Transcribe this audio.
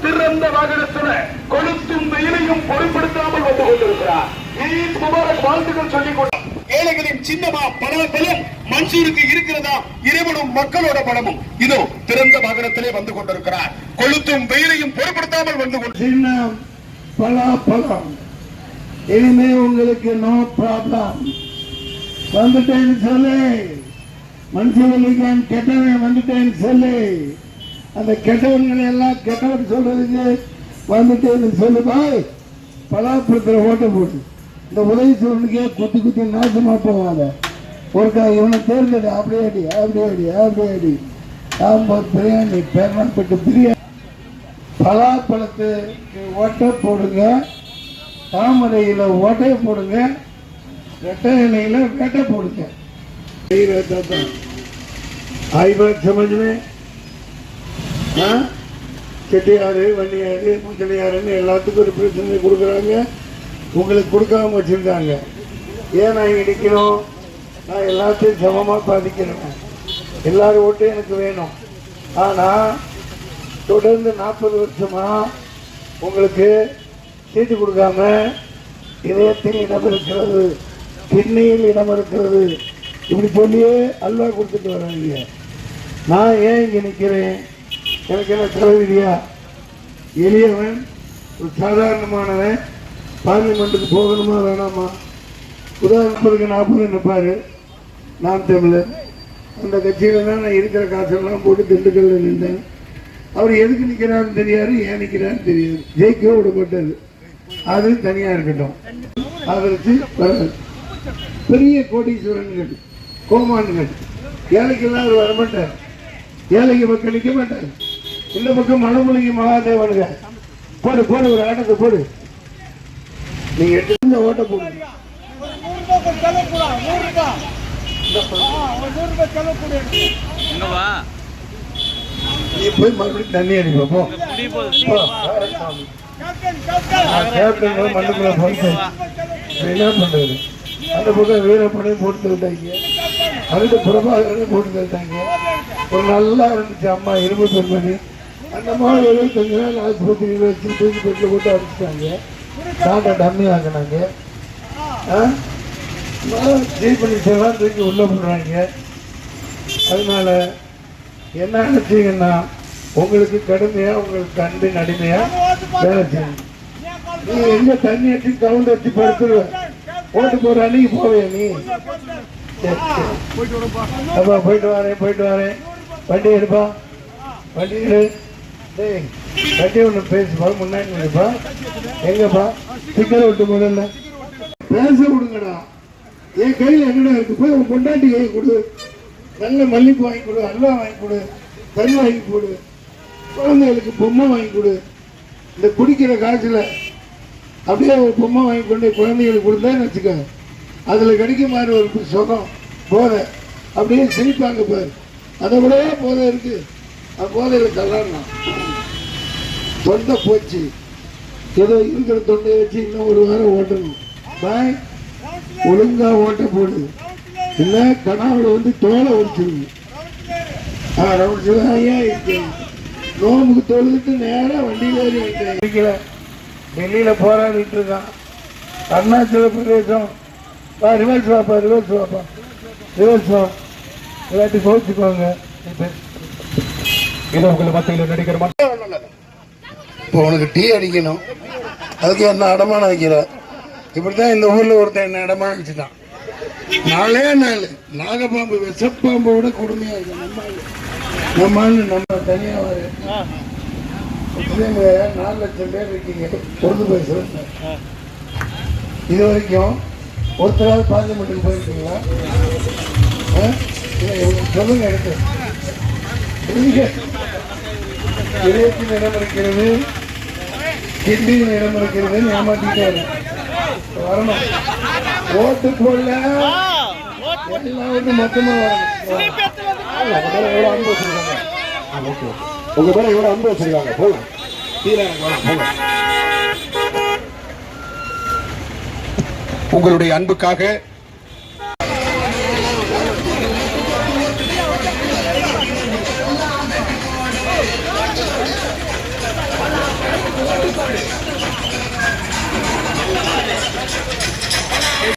திறந்த வாகனத்துல கொளுத்தும் வெயிலையும் பொருட்படுத்தாமல் வந்து கொண்டிருக்கிறார். ஈத் முபாரக் வாழ்த்துக்கள் சொல்லிக் கொண்டார். ஏழைகளின் சின்னமா பலம் மன்சூருக்கு இருக்கிறதா? இறைவனும் மக்களோட பணமும் இதோ திறந்த வாகனத்திலே வந்து கொண்டிருக்கிறார். கொளுத்தும் வெயிலையும் பொருட்படுத்தாமல் வந்து கொண்டிருக்கிறார். பலம் இனிமே உங்களுக்கு நோ ப்ராப்ளம். வந்துட்டேன்னு சொல்லு, மனுஷன் கெட்டவன் வந்துட்டேன்னு சொல்லு. அந்த கெட்டவன்களை எல்லாம் கெட்டவன் சொல்றதுக்கு வந்துட்டேன்னு சொல்லு. பாய் பலாப்பழத்தில் ஓட்ட போட்டு இந்த உதவி சொல்றதுக்கே குத்தி குத்தி நாசமா போவாங்க. ஒருக்கா இவனை தேர்ந்தது அப்படியே அடி அப்படியே அடி அப்படியே அடி. சாம்பார் பிரியாணி பெருமாள்பட்டு பிரியாணி. பலாப்பழத்துக்கு ஓட்டை போடுங்க, தாமரையில ஓட்டையை போடுங்க, ரெட்டை இலையில வேட்டை போடுங்க. आई बात समझ में? செட்டியாரு வண்டியாரு முச்சடியாருன்னு எல்லாத்துக்கும் ஒரு பிரச்சனை கொடுக்குறாங்க. உங்களுக்கு கொடுக்காம வச்சிருக்காங்க. ஏன் நான் இங்கே நிற்கணும்? நான் எல்லாத்தையும் சமமாக பாதிக்கிறேன். எல்லாரும் ஓட்டு எனக்கு வேணும். ஆனால் தொடர்ந்து 40 வருஷமா உங்களுக்கு சீட்டு கொடுக்காம இதயத்தில் இடம் இருக்கிறது, கிண்ணியில் இடம் இருக்கிறது, இப்படி சொல்லியே அல்வா கொடுத்துட்டு வர்றாங்க. நான் ஏன் இங்கே நிற்கிறேன்? எனக்கு என்ன தலைவிதியா? எளியவன், ஒரு சாதாரணமானவன் பார்லிமெண்ட்டுக்கு போகணுமா வேணாமா? உதாரணத்துக்கு 40 நிற்பார் நாம் தமிழர். அந்த கட்சியில் தான் நான் இருக்கிற காசெல்லாம் போட்டு திண்டுக்கல்ல நின்றேன். அவர் எதுக்கு நிற்கிறாருன்னு தெரியாது, ஏன் நிற்கிறாருன்னு தெரியாது. ஜெயிக்க விடப்பட்டது அது தனியாக இருக்கட்டும். அதற்கு பெரிய கோடீஸ்வரன்கள் கோமான்கள் ஏழைக்கெல்லாம் அவர் வரமாட்டார். ஏழைக்கு மக்கள் நிற்க மாட்டார். இந்த பக்கம் மனமொழிக்கு மகாதேவனுங்க போடு போடு, ஒரு ஆட்டத்தை போடு. நீங்க எடுத்து ஓட்ட போடுங்க. நீ போய் மறுபடியும் தண்ணி அடிப்போம். மண்ணுக்குள்ள போயிட்டு என்ன பண்றது? அந்த பக்கம் வீரப்பனையும் போட்டு விட்டாங்க, அதுக்கு பிரபாகரனையும் போட்டு விட்டாங்க. ஒரு நல்லா இருந்துச்சு அம்மா இரும்பு பெண்மணி. அந்த மாதிரி 75 நாள் ஆஸ்பத்திரியில் வச்சு தூக்கி பெட்டில் போட்டு அடிச்சிட்டாங்க. Doctor dummy ஆகினாங்க. ஜீபனிசெல்லாம் தூக்கி உள்ள போடுறாங்க. அதனால என்ன நினைச்சீங்கன்னா உங்களுக்கு கடுமையா, உங்களுக்கு அன்பின் அடிமையா வேலை செய்யணும். நீ எங்க தண்ணி அடிச்சு கவுண்ட் வச்சு படுத்துருவ, ஓட்டு போற அன்னைக்கு போவே நீ. அப்பா போயிட்டு வரேன் வண்டி எடுப்பா, வண்டி எடு. வண்டி ஒண்ணு பேசுப்பா, முன்னாடி எடுப்பா. எங்கப்பா சிக்கரை விட்டு முதல்ல பேச விடுங்கடா. என் கையில் என்னடா இருக்கு? போய் உன் பொண்டாட்டி கை கொடு, நல்ல மல்லிப்பூ வாங்கி கொடு, அல்வா வாங்கி கொடு, தண்ணி வாங்கி கொடு, குழந்தைகளுக்கு பொம்மை வாங்கி கொடு. இந்த குடிக்கிற காசுல அப்படியே ஒரு பொம்மை வாங்கி கொண்டு குழந்தைகளுக்கு கொடுத்தான்னு வச்சுக்க, அதில் கிடைக்க மாதிரி ஒரு சுகம் போதை. அப்படியே சிரிப்பாங்க பாரு. அதை விடவே போதை இருக்கு. அந்த போதையில் கல்யாணம் தொண்டை போச்சு. ஏதோ இருக்கிற தொண்டையை வச்சு இன்னும் ஒரு வாரம் ஓட்டணும். பாய் ஒழுங்கா ஓட்ட போடு, இல்லை கனாவில் வந்து தோலை உரிச்சிருங்க. ஐயா இருக்கு நோம்புக்கு தொழுதுட்டு நேரம் வண்டியில் ஏறி வந்துட்டேன். டெல்லியில் போராடிட்டு இருக்கான். அருணாச்சல பிரதேசம் ரிவர்ஸ் வாப்பா, ரிவர்ஸ் வா, இல்லாட்டி கோச்சுக்கோங்க. இது உங்களை மத்தியில் நடிக்கிற மட்டும். இப்போ உனக்கு டீ அடிக்கணும், அதுக்கு என்ன அடமானம் வைக்கிற? இப்படிதான் இந்த ஊர்ல ஒருத்தன் என்ன அடமானம் வச்சுட்டான். 4 நாள் நாகப்பாம்பு விஷப்பாம்போட கொடுமையா இருக்கு. நம்ம தனியா வர 4 லட்சம் பேர் இருக்கீங்க. பொறுத்து பேசுறேன். இது வரைக்கும் ஒருத்தராவது பார்லிமெண்ட்டுக்கு போயிருக்கீங்களா? சொல்லுங்க. எடுத்து இதயத்தின் இடம் இருக்கிறது, கிண்டியின் இடம் இருக்கிறது. ஏமாத்திட்டே வரணும். ஓட்டு போடல எல்லாருக்கும் மொத்தமா வரணும். உங்க பேரை எவ்வளவு அன்பு வச்சிருக்காங்க. போலாம் உங்களுடைய அன்புக்காக